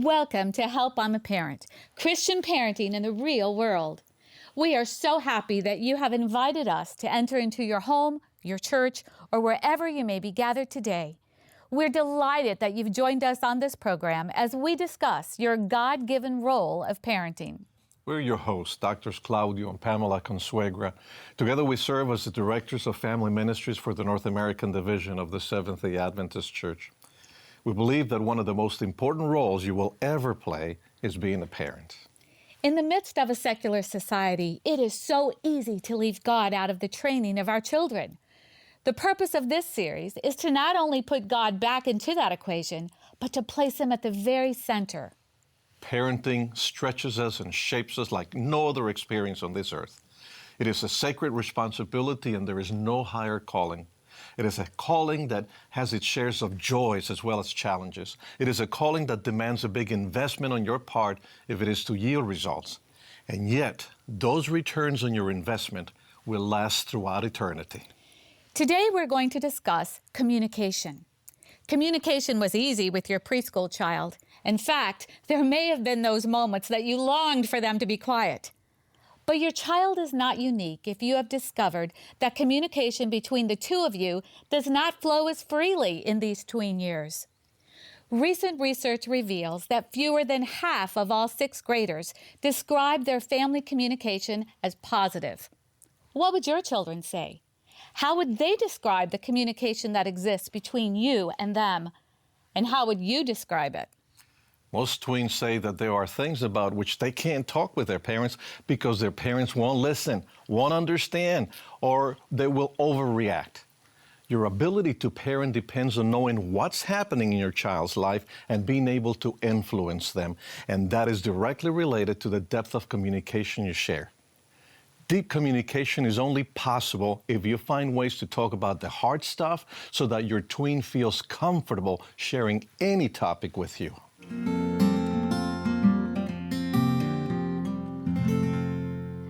Welcome to Help I'm a Parent, Christian parenting in the real world. We are so happy that you have invited us to enter into your home, your church, or wherever you may be gathered today. We're delighted that you've joined us on this program as we discuss your God-given role of parenting. We're your hosts, Drs. Claudio and Pamela Consuegra. Together we serve as the Directors of Family Ministries for the North American Division of the Seventh-day Adventist Church. We believe that one of the most important roles you will ever play is being a parent. In the midst of a secular society, it is so easy to leave God out of the training of our children. The purpose of this series is to not only put God back into that equation, but to place him at the very center. Parenting stretches us and shapes us like no other experience on this earth. It is a sacred responsibility, and there is no higher calling. It is a calling that has its shares of joys as well as challenges. It is a calling that demands a big investment on your part if it is to yield results. And yet, those returns on your investment will last throughout eternity. Today, we're going to discuss communication. Communication was easy with your preschool child. In fact, there may have been those moments that you longed for them to be quiet. But your child is not unique if you have discovered that communication between the two of you does not flow as freely in these tween years. Recent research reveals that fewer than half of all sixth graders describe their family communication as positive. What would your children say? How would they describe the communication that exists between you and them? And how would you describe it? Most tweens say that there are things about which they can't talk with their parents because their parents won't listen, won't understand, or they will overreact. Your ability to parent depends on knowing what's happening in your child's life and being able to influence them. And that is directly related to the depth of communication you share. Deep communication is only possible if you find ways to talk about the hard stuff so that your tween feels comfortable sharing any topic with you.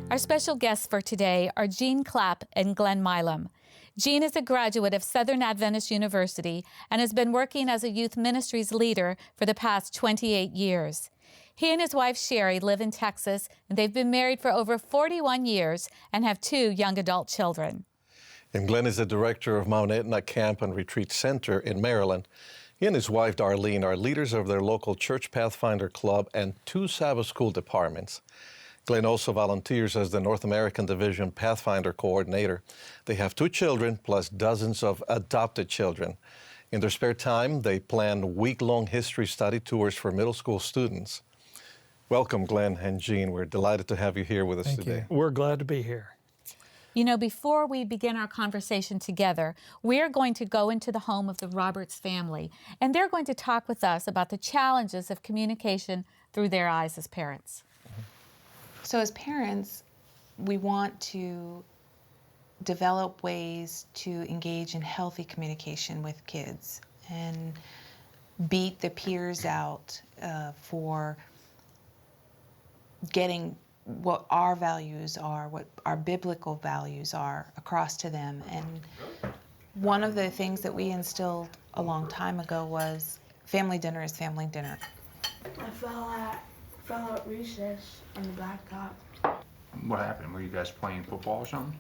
Our special guests for today are Jean Clapp and Glenn Milam. Jean is a graduate of Southern Adventist University and has been working as a youth ministries leader for the past 28 years. He and his wife Sherry live in Texas, and they've been married for over 41 years and have 2 young adult children. And Glenn is the director of Mount Etna Camp and Retreat Center in Maryland. He and his wife Darlene are leaders of their local Church Pathfinder Club and 2 Sabbath school departments. Glenn also volunteers as the North American Division Pathfinder Coordinator. They have 2 children plus dozens of adopted children. In their spare time, they plan week-long history study tours for middle school students. Welcome, Glenn and Jean. We're delighted to have you here with us Thank today. you. We're glad to be here. You know, before we begin our conversation together, we're going to go into the home of the Roberts family, and they're going to talk with us about the challenges of communication through their eyes as parents. So as parents, we want to develop ways to engage in healthy communication with kids and beat the peers out for getting what our values are, what our biblical values are across to them. And one of the things that we instilled a long time ago was family dinner is family dinner. I fell at recess on the blacktop. What happened? Were you guys playing football or something?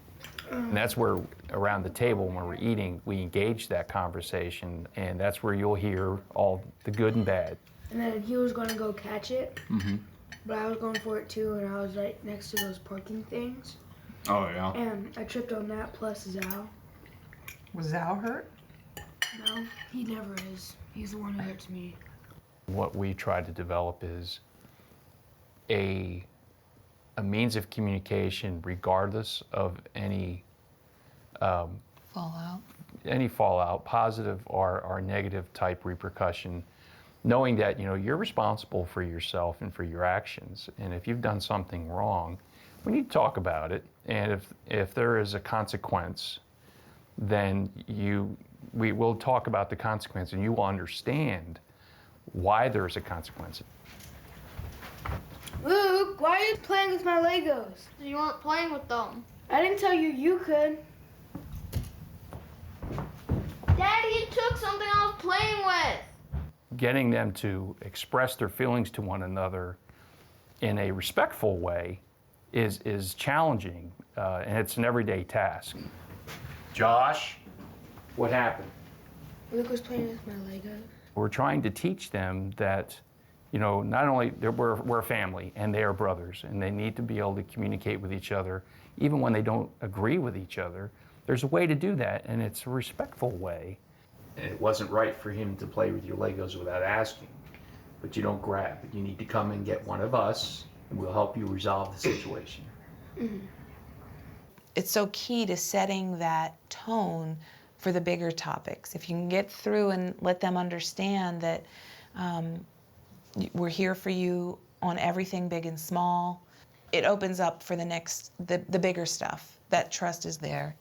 And that's where, around the table when we're eating, we engage that conversation, and that's where you'll hear all the good and bad. And then he was going to go catch it, but I was going for it too, and I was right next to those parking things. Oh, yeah. And I tripped on that plus Zal. Was Zal hurt? No, he never is. He's the one who hurts me. What we try to develop is a means of communication regardless of any fallout, positive or negative type repercussion, knowing that you're responsible for yourself and for your actions, and if you've done something wrong, we need to talk about it, and if there is a consequence, then we will talk about the consequence, and you will understand why there's a consequence. Luke, why are you playing with my Legos? You weren't playing with them. I didn't tell you you could. Daddy, you took something I was playing with. getting them to express their feelings to one another in a respectful way is challenging, and it's an everyday task. Josh, what happened? Luke was playing with my Legos. We're trying to teach them that, you know, not only we're a family and they are brothers, and they need to be able to communicate with each other, even when they don't agree with each other. There's a way to do that, and it's a respectful way. And it wasn't right for him to play with your Legos without asking, but you don't grab. You need to come and get one of us, and we'll help you resolve the situation. It's so key to setting that tone for the bigger topics. If you can get through and let them understand that we're here for you on everything big and small, it opens up for the bigger stuff. That trust is there.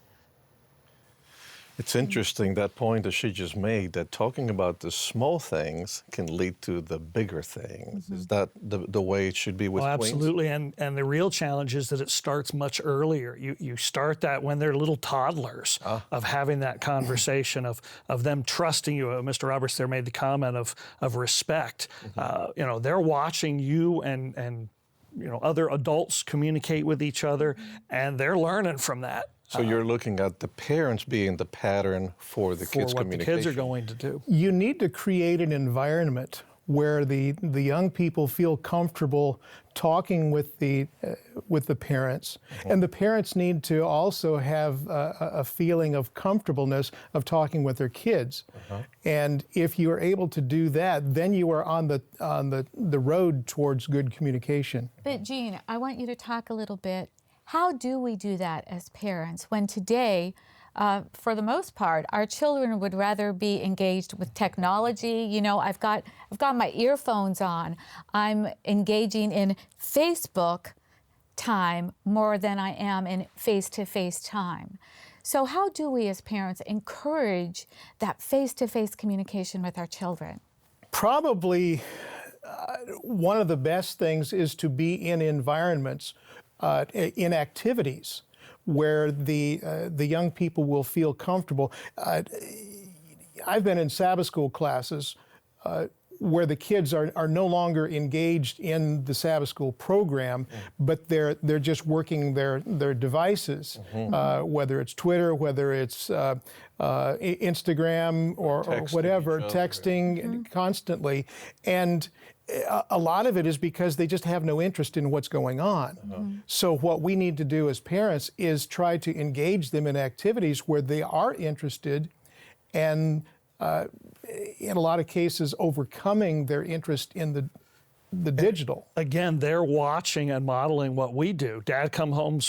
It's interesting, that point that she just made, that talking about the small things can lead to the bigger things. Is that the way it should be with tweens? Absolutely, and the real challenge is that it starts much earlier. You start that when they're little toddlers, of having that conversation, of them trusting you. Mr. Roberts there made the comment of respect. You know, they're watching you and you know, other adults communicate with each other, and they're learning from that. So you're looking at the parents being the pattern for the kids' what communication. the kids are going to do. You need to create an environment where the young people feel comfortable talking with the parents, and the parents need to also have a feeling of comfortableness of talking with their kids. And if you are able to do that, then you are on the road towards good communication. But Jean, I want you to talk a little bit. How do we do that as parents when today, for the most part, our children would rather be engaged with technology? You know, I've got my earphones on. I'm engaging in Facebook time more than I am in face-to-face time. So how do we as parents encourage that face-to-face communication with our children? Probably one of the best things is to be in environments, in activities where the young people will feel comfortable. I've been in Sabbath school classes where the kids are no longer engaged in the Sabbath school program, but they're just working their devices, whether it's Twitter, whether it's Instagram or whatever, texting constantly. And a lot of it is because they just have no interest in what's going on. So what we need to do as parents is try to engage them in activities where they are interested, and in a lot of cases overcoming their interest in the digital. Again, they're watching and modeling what we do. Dad comes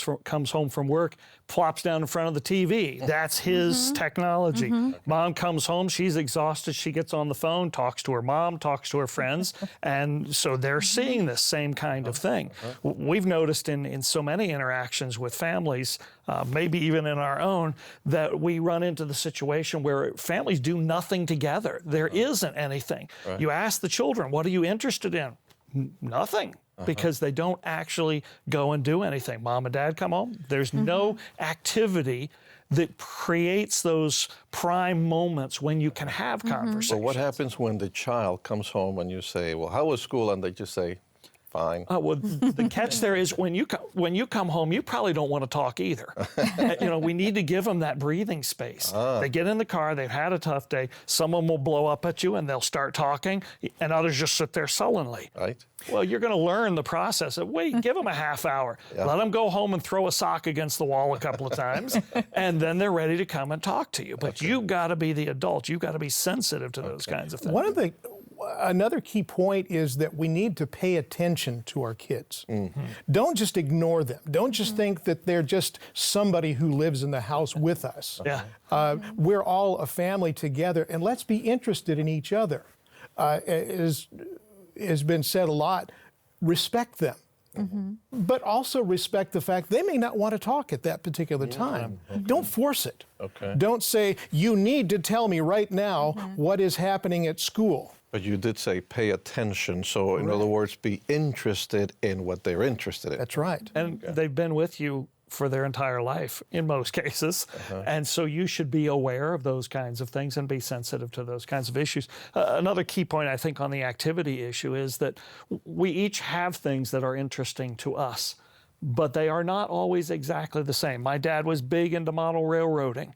home from work, plops down in front of the TV. That's his technology. Mom comes home, she's exhausted, she gets on the phone, talks to her mom, talks to her friends, and so they're seeing this same kind of thing. We've noticed in so many interactions with families, maybe even in our own, that we run into the situation where families do nothing together. There isn't anything. You ask the children, what are you interested in? Nothing, because they don't actually go and do anything. Mom and dad come home, there's no activity that creates those prime moments when you can have conversations. So what happens when the child comes home and you say, well, how was school? And they just say, fine. Well, the catch there is when you come home, you probably don't want to talk either. You know, we need to give them that breathing space. They get in the car, they've had a tough day. Someone will blow up at you and they'll start talking, and others just sit there sullenly. Right. Well, you're going to learn the process of, wait, give them a half hour. Let them go home and throw a sock against the wall a couple of times, and then they're ready to come and talk to you. But you've got to be the adult. You've got to be sensitive to those kinds of things. Another key point is that we need to pay attention to our kids. Don't just ignore them. Don't just think that they're just somebody who lives in the house with us. We're all a family together, and let's be interested in each other. As has been said a lot, respect them. But also respect the fact they may not want to talk at that particular time. Don't force it. Don't say, you need to tell me right now what is happening at school. But you did say pay attention. So in other words, be interested in what they're interested in. That's right. And they've been with you for their entire life in most cases. And so you should be aware of those kinds of things and be sensitive to those kinds of issues. Another key point, I think, on the activity issue is that we each have things that are interesting to us, but they are not always exactly the same. My dad was big into model railroading.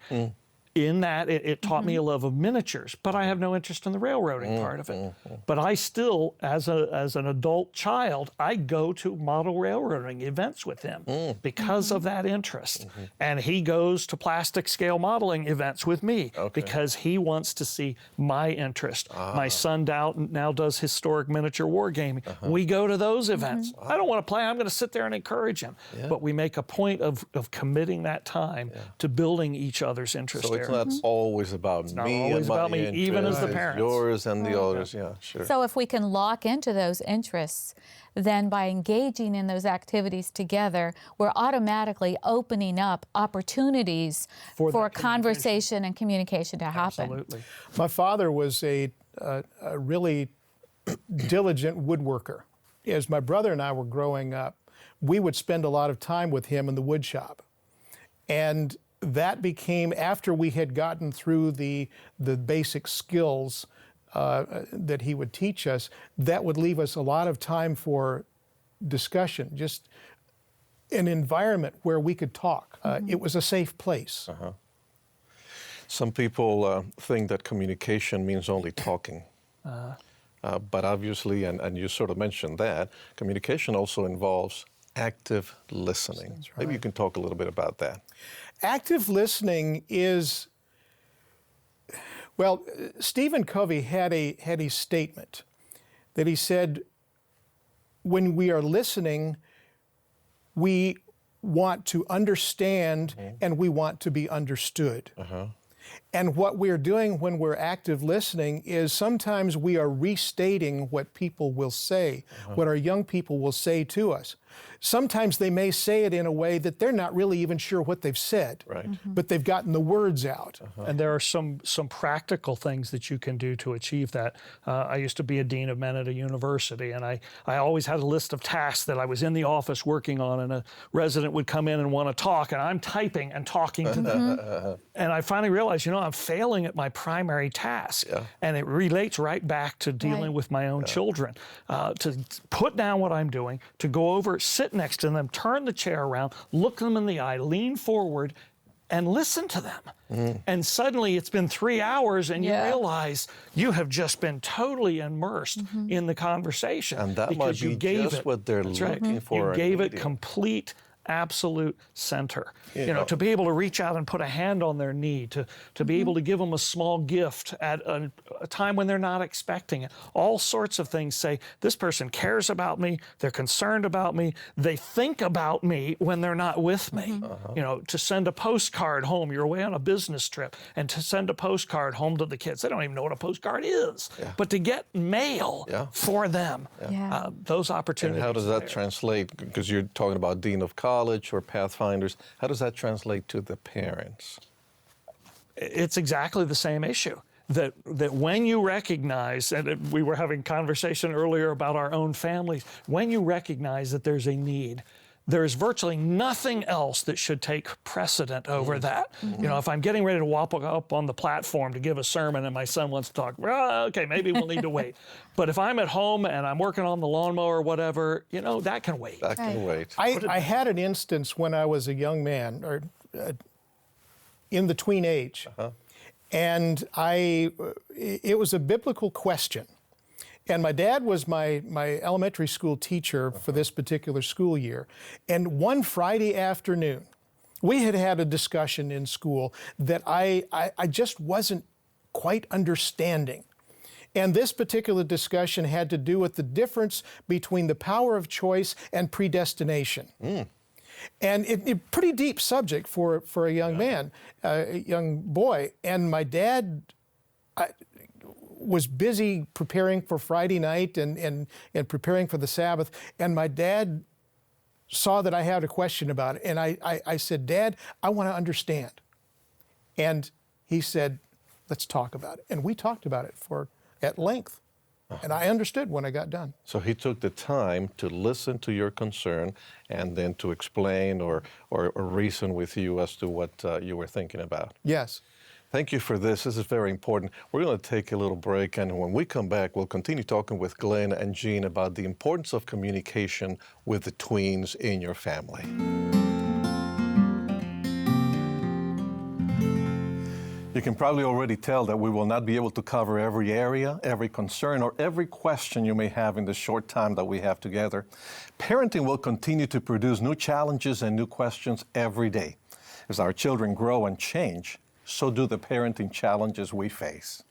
In that, it taught me a love of miniatures, but I have no interest in the railroading part of it. But I still, as an adult child, I go to model railroading events with him because of that interest. And he goes to plastic scale modeling events with me because he wants to see my interest. My son now does historic miniature wargaming. We go to those events. I don't want to play, I'm going to sit there and encourage him. But we make a point of committing that time to building each other's interest. So it's not always about not me always and my about me, even as the interests, parents. yours and the others. Yeah, sure. So if we can lock into those interests, then by engaging in those activities together, we're automatically opening up opportunities for conversation and communication to happen. Absolutely. My father was a really diligent woodworker. As my brother and I were growing up, we would spend a lot of time with him in the wood shop. And that became, after we had gotten through the basic skills that he would teach us, that would leave us a lot of time for discussion, just an environment where we could talk. It was a safe place. Some people think that communication means only talking. But obviously, and you sort of mentioned that, communication also involves active listening. Maybe you can talk a little bit about that. Active listening is, well, Stephen Covey had a statement that he said, when we are listening, we want to understand and we want to be understood. And what we're doing when we're active listening is sometimes we are restating what people will say, what our young people will say to us. Sometimes they may say it in a way that they're not really even sure what they've said, but they've gotten the words out. And there are some practical things that you can do to achieve that. I used to be a dean of men at a university, and I always had a list of tasks that I was in the office working on, and a resident would come in and want to talk, and I'm typing and talking to them. And I finally realized, I'm failing at my primary task. And it relates right back to dealing with my own children. To put down what I'm doing, to go over, sit next to them, turn the chair around, look them in the eye, lean forward, and listen to them. And suddenly it's been 3 hours and you realize you have just been totally immersed in the conversation. And that might be just what they're looking for. You gave it complete, absolute center. To be able to reach out and put a hand on their knee, to be able to give them a small gift at a time when they're not expecting it. All sorts of things say, this person cares about me, they're concerned about me, they think about me when they're not with me. To send a postcard home, you're away on a business trip, and to send a postcard home to the kids, they don't even know what a postcard is. But to get mail for them, those opportunities. And how does that translate? Because you're talking about Dean of College or Pathfinders. How does that translate to the parents? It's exactly the same issue. That when you recognize, and we were having conversation earlier about our own families, when you recognize that there's a need, there's virtually nothing else that should take precedent over that. If I'm getting ready to walk up on the platform to give a sermon and my son wants to talk, well, okay, maybe we'll need to wait. But if I'm at home and I'm working on the lawnmower or whatever, that can wait. That can wait. I had an instance when I was a young man, or in the tween age, and it was a biblical question. And my dad was my elementary school teacher for this particular school year. And one Friday afternoon, we had a discussion in school that I just wasn't quite understanding. And this particular discussion had to do with the difference between the power of choice and predestination. And a pretty deep subject for a young man, a young boy. And my dad was busy preparing for Friday night and preparing for the Sabbath. And my dad saw that I had a question about it. And I said, Dad, I want to understand. And he said, let's talk about it. And we talked about it at length. And I understood when I got done. So he took the time to listen to your concern and then to explain or reason with you as to what you were thinking about. Yes. Thank you for this. This is very important. We're going to take a little break, and when we come back, we'll continue talking with Glenn and Jean about the importance of communication with the tweens in your family. You can probably already tell that we will not be able to cover every area, every concern, or every question you may have in the short time that we have together. Parenting will continue to produce new challenges and new questions every day. As our children grow and change, so do the parenting challenges we face.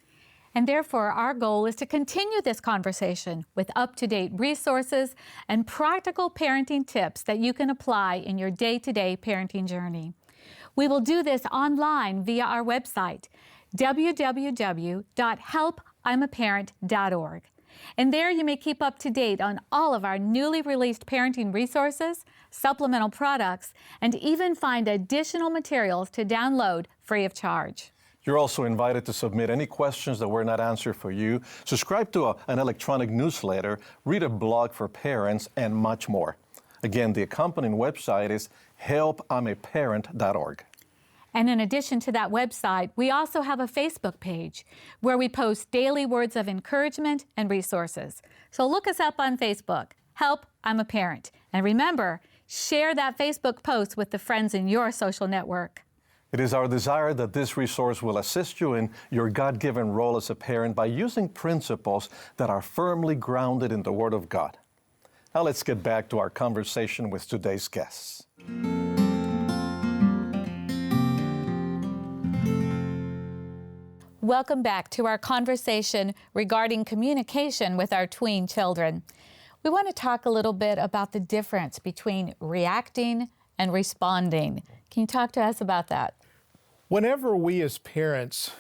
And therefore, our goal is to continue this conversation with up-to-date resources and practical parenting tips that you can apply in your day-to-day parenting journey. We will do this online via our website, www.helpimaparent.org. And there you may keep up to date on all of our newly released parenting resources, supplemental products, and even find additional materials to download free of charge. You're also invited to submit any questions that were not answered for you, subscribe to an electronic newsletter, read a blog for parents, and much more. Again, the accompanying website is helpimaparent.org. And in addition to that website, we also have a Facebook page where we post daily words of encouragement and resources. So look us up on Facebook, Help, I'm a Parent. And remember, share that Facebook post with the friends in your social network. It is our desire that this resource will assist you in your God-given role as a parent by using principles that are firmly grounded in the Word of God. Now let's get back to our conversation with today's guests. Welcome back to our conversation regarding communication with our tween children. We want to talk a little bit about the difference between reacting and responding. Can you talk to us about that? Whenever we as parents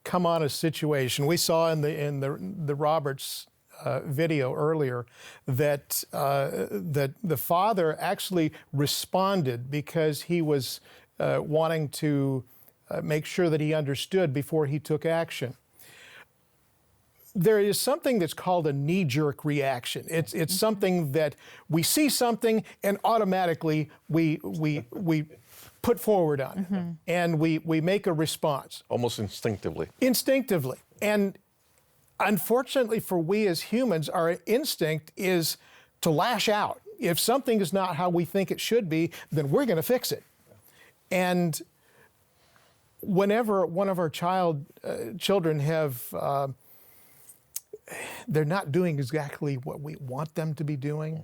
come on a situation, we saw in the Roberts video earlier that that the father actually responded because he was wanting to make sure that he understood before he took action. There is something that's called a knee-jerk reaction. It's something that we see something and automatically we put forward on it, and we make a response. Almost instinctively. Instinctively. And unfortunately for we as humans, our instinct is to lash out. If something is not how we think it should be, then we're going to fix it. And whenever one of our children have, they're not doing exactly what we want them to be doing,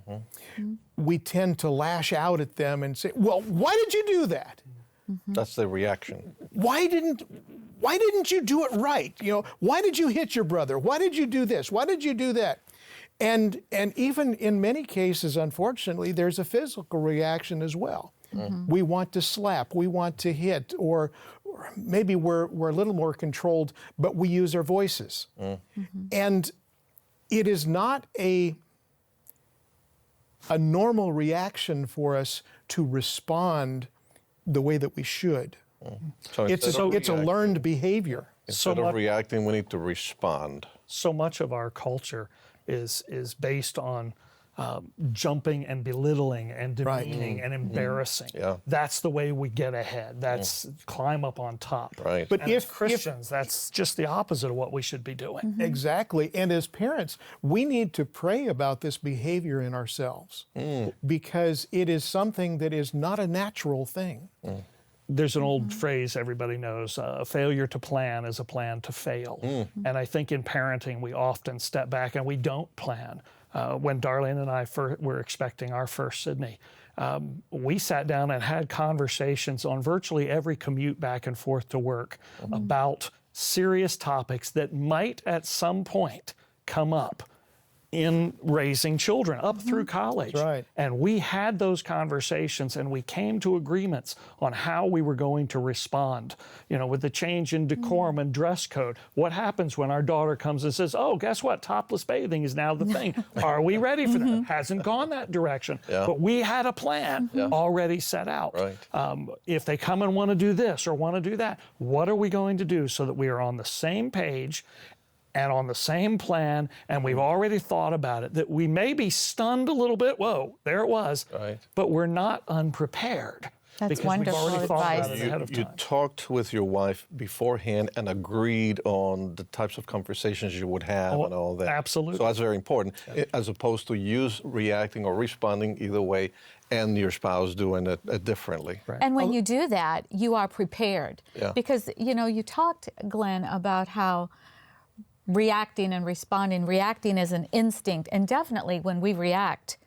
we tend to lash out at them and say, well, why did you do that? That's the reaction. Why didn't you do it right? You know, why did you hit your brother? Why did you do this? Why did you do that? And even in many cases, unfortunately, there's a physical reaction as well. We want to slap, we want to hit, or maybe we're a little more controlled, but we use our voices. And it is not a normal reaction for us to respond the way that we should. So It's a learned behavior. Instead of reacting, we need to respond. So much of our culture is based on jumping and belittling and demeaning and embarrassing. Yeah. That's the way we get ahead. That's climb up on top. Right. But And as Christians, that's just the opposite of what we should be doing. Exactly. And as parents, we need to pray about this behavior in ourselves because it is something that is not a natural thing. There's an old phrase everybody knows, a failure to plan is a plan to fail. And I think in parenting, we often step back and we don't plan. When Darlene and I were expecting our first Sydney, we sat down and had conversations on virtually every commute back and forth to work about serious topics that might at some point come up in raising children up through college. That's right. And we had those conversations and we came to agreements on how we were going to respond. You know, with the change in decorum and dress code, what happens when our daughter comes and says, oh, guess what? Topless bathing is now the thing. Are we ready for that? Hasn't gone that direction. But we had a plan already set out. Right. If they come and want to do this or want to do that, what are we going to do so that we are on the same page and on the same plan, and we've already thought about it, that we may be stunned a little bit. Whoa, there it was. Right. But we're not unprepared. That's because wonderful we've already thought about advice. it ahead of You time. talked with your wife beforehand and agreed on the types of conversations you would have Oh, and all that. absolutely. So that's very important, as opposed to you reacting or responding either way and your spouse doing it differently. Right. And when you do that, you are prepared. Yeah. Because, you know, you talked, Glenn, about how reacting and responding, reacting is an instinct. And definitely when we react,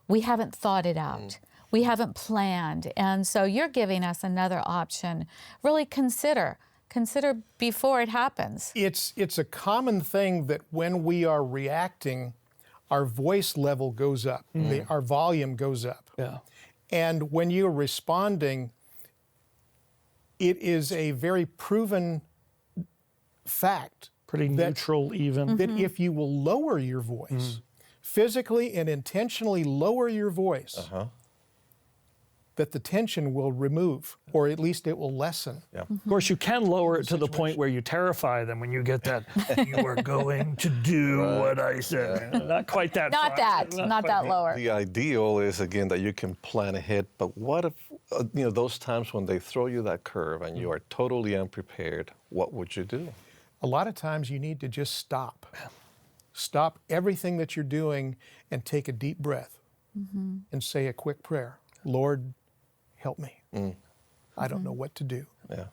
we haven't thought it out. We haven't planned. And so you're giving us another option. Really consider before it happens. It's a common thing that when we are reacting, our voice level goes up, our volume goes up. Yeah. And when you're responding, it is a very proven fact Pretty neutral even. that if you will lower your voice, physically and intentionally lower your voice, that the tension will remove, or at least it will lessen. Yeah. Of course, you can lower it to the point where you terrify them when you get that, you are going to do what I said. Not quite that Not far. that, not that lower. The ideal is, again, that you can plan ahead, but what if, those times when they throw you that curve and you are totally unprepared, what would you do? A lot of times you need to just stop. Stop everything that you're doing and take a deep breath and say a quick prayer. Lord, help me. I don't know what to do. Yeah.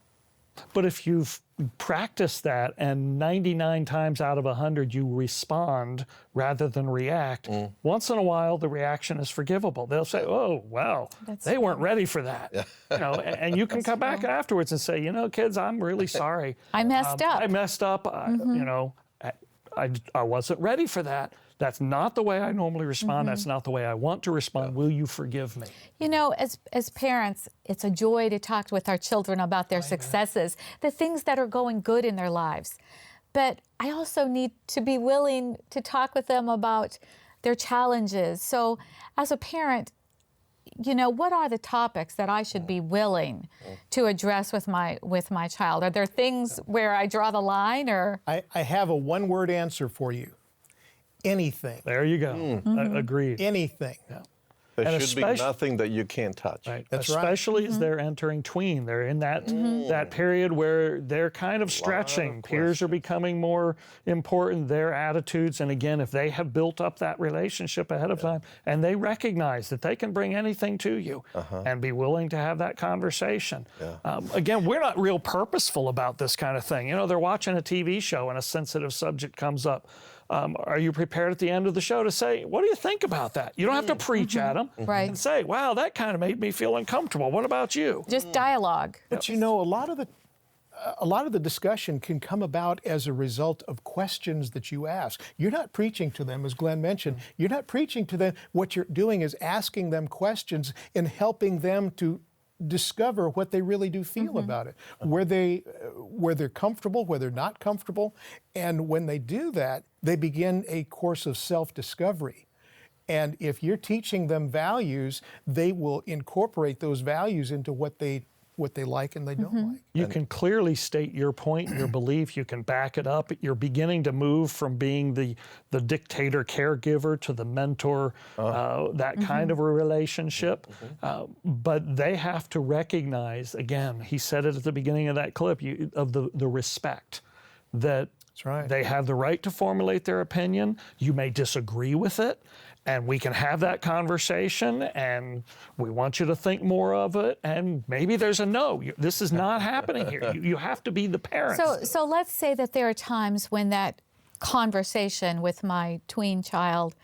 But if you've practiced that and 99 times out of 100 you respond rather than react, once in a while the reaction is forgivable. They'll say, oh, wow, they weren't ready for that. You know, and you can come back afterwards and say, you know, kids, I'm really sorry. I messed up. I messed up. You know, I wasn't ready for that. That's not the way I normally respond. That's not the way I want to respond. Will you forgive me? You know, as parents, it's a joy to talk with our children about their successes, the things that are going good in their lives. But I also need to be willing to talk with them about their challenges. So as a parent, you know, what are the topics that I should be willing to address with my child? Are there things where I draw the line, or? I have a one-word answer for you. Anything. There you go. Agreed. Anything. There And should be nothing that you can't touch. Right. That's right. Especially as they're entering tween. They're in that period where they're kind of stretching. Peers are becoming more important, their attitudes. And again, if they have built up that relationship ahead of time and they recognize that they can bring anything to you and be willing to have that conversation. Again, we're not real purposeful about this kind of thing. You know, they're watching a TV show and a sensitive subject comes up. Are you prepared at the end of the show to say, what do you think about that? You don't have to preach at them Right. and say, wow, that kind of made me feel uncomfortable. What about you? Just dialogue. But you know, a lot of the discussion can come about as a result of questions that you ask. You're not preaching to them, as Glenn mentioned. You're not preaching to them. What you're doing is asking them questions and helping them to discover what they really do feel about it, where they're comfortable, where they're not comfortable. And when they do that, they begin a course of self-discovery. And if you're teaching them values, they will incorporate those values into what they like and they don't like. You can clearly state your point, your belief. You can back it up. You're beginning to move from being the dictator caregiver to the mentor, that kind of a relationship. But they have to recognize, again, he said it at the beginning of that clip, of the respect that That's right. they have the right to formulate their opinion. You may disagree with it. And we can have that conversation, and we want you to think more of it, and maybe there's a no. This is not happening here. You have to be the parent. So let's say that there are times when that conversation with my tween child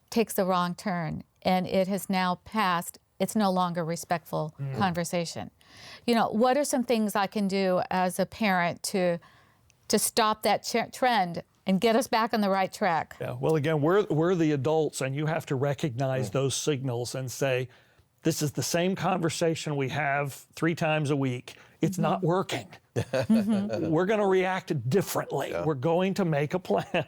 takes the wrong turn, and it has now passed. It's no longer respectful conversation. You know, what are some things I can do as a parent to stop that trend and get us back on the right track? Yeah, well, again, we're the adults, and you have to recognize those signals and say, This is the same conversation we have 3 times a week. It's not working. We're going to react differently. We're going to make a plan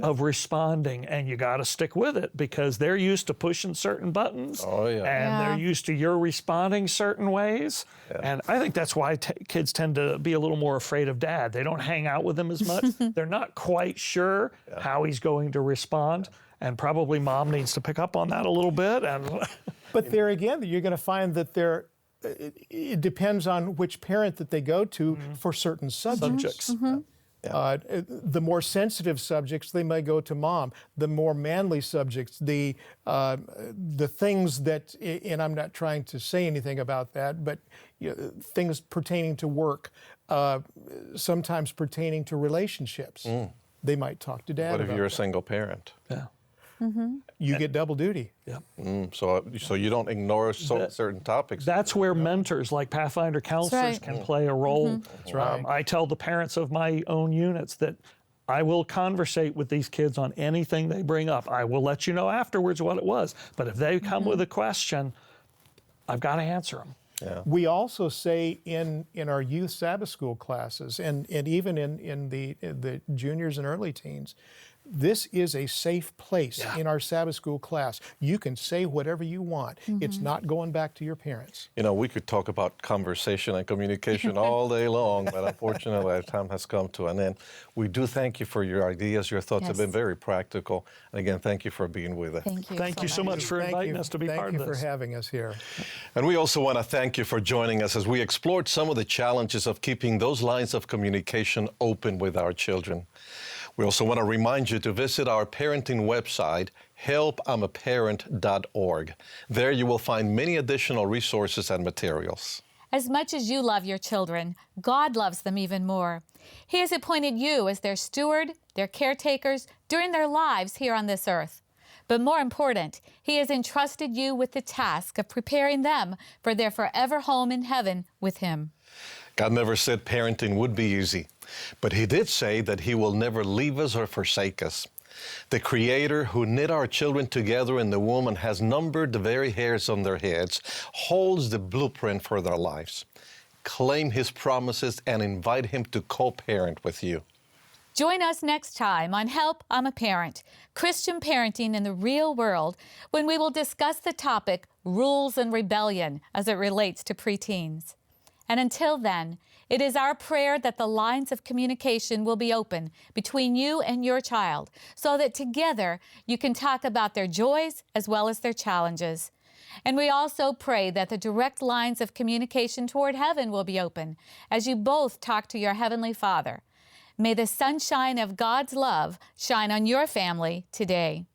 of responding, and you got to stick with it because they're used to pushing certain buttons, and they're used to your responding certain ways. And I think that's why kids tend to be a little more afraid of dad. They don't hang out with him as much. They're not quite sure how he's going to respond, and probably mom needs to pick up on that a little bit. And But there again, you're going to find that it depends on which parent that they go to for certain subjects. The more sensitive subjects, they may go to mom. The more manly subjects, the things that, and I'm not trying to say anything about that, but things pertaining to work, sometimes pertaining to relationships, they might talk to dad What if about you're a that. single parent? You get double duty. So you don't ignore certain topics. that's where mentors like Pathfinder counselors right. can play a role. That's right. I tell the parents of my own units that I will conversate with these kids on anything they bring up. I will let you know afterwards what it was. But if they come with a question, I've got to answer them. We also say in our youth Sabbath school classes and even in the juniors and early teens, this is a safe place in our Sabbath school class. You can say whatever you want. It's not going back to your parents. You know, we could talk about conversation and communication all day long, but unfortunately our time has come to an end. We do thank you for your ideas. Your thoughts have been very practical. And again, thank you for being with us. Thank you So much for inviting us to be part of Thank you this. for having us here. And we also want to thank you for joining us as we explored some of the challenges of keeping those lines of communication open with our children. We also want to remind you to visit our parenting website, helpimaparent.org. There you will find many additional resources and materials. As much as you love your children, God loves them even more. He has appointed you as their steward, their caretakers during their lives here on this earth. But more important, He has entrusted you with the task of preparing them for their forever home in heaven with Him. God never said parenting would be easy, but He did say that He will never leave us or forsake us. The Creator who knit our children together in the womb and has numbered the very hairs on their heads holds the blueprint for their lives. Claim His promises and invite Him to co-parent with you. Join us next time on Help, I'm a Parent, Christian Parenting in the Real World, when we will discuss the topic Rules and Rebellion as it relates to preteens. And until then, it is our prayer that the lines of communication will be open between you and your child so that together you can talk about their joys as well as their challenges. And we also pray that the direct lines of communication toward heaven will be open as you both talk to your Heavenly Father. May the sunshine of God's love shine on your family today.